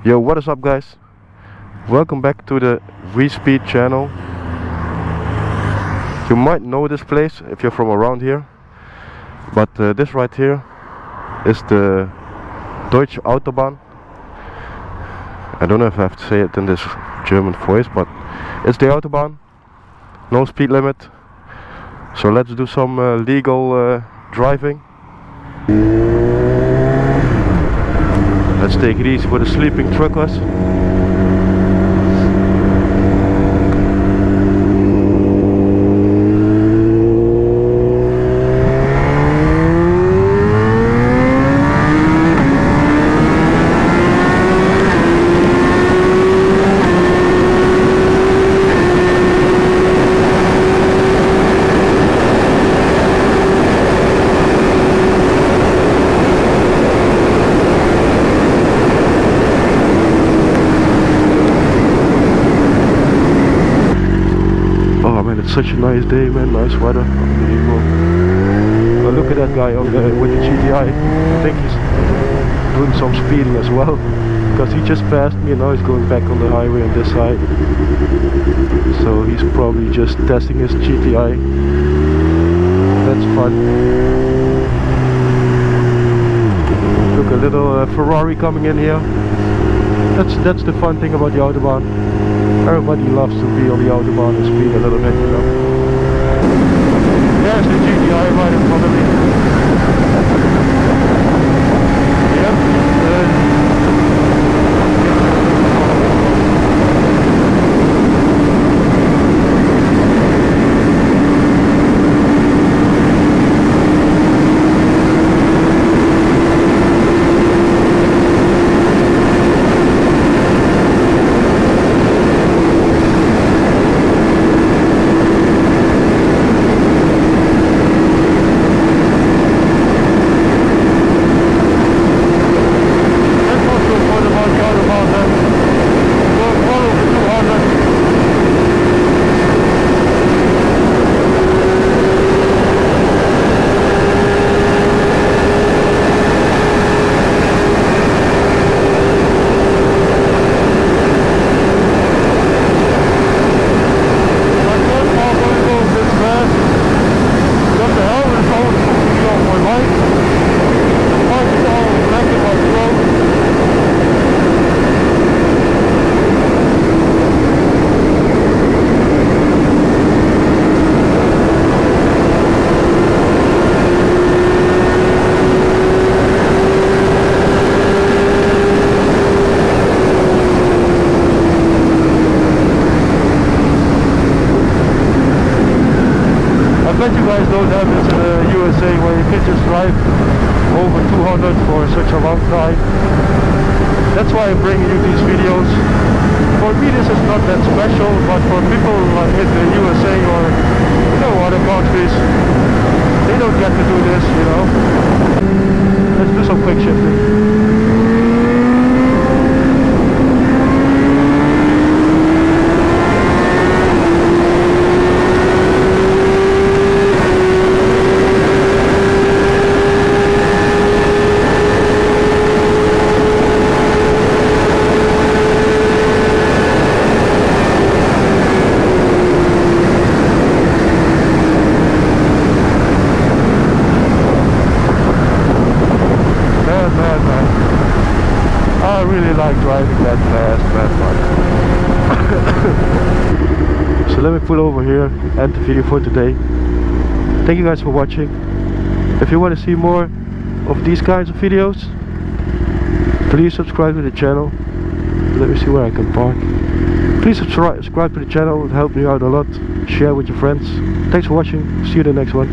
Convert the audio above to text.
Yo, what is up guys? Welcome back to the V-Speed channel. You might know this place if you're from around here, but this right here is the Deutsche Autobahn. I don't know if I have to say it in this German voice, but it's the Autobahn, no speed limit. So let's do some legal driving. Let's take it easy for the sleeping truckers. It's such a nice day, man. Nice weather. Unbelievable. But look at that guy on with the GTI. I think he's doing some speeding as well, because he just passed me and now he's going back on the highway on this side. So he's probably just testing his GTI. That's fun. Look, a little Ferrari coming in here. That's the fun thing about the Autobahn. Everybody loves to be on the Autobahn and speed a little bit, you know. There's the GTI right in front of me. Yep. I bet you guys don't have this in the USA where you can just drive over 200 for such a long time. That's why I'm bringing you these videos. For me this is not that special, but for people like in the USA or other countries, they don't get to do this, you know. Let's do some quick shifting. I really like driving that fast, man. So let me pull over here, end the video for today. Thank you guys for watching. If you want to see more of these kinds of videos, please subscribe to the channel. Let me see where I can park. Please subscribe to the channel, it helps me out a lot. Share with your friends. Thanks for watching, see you in the next one.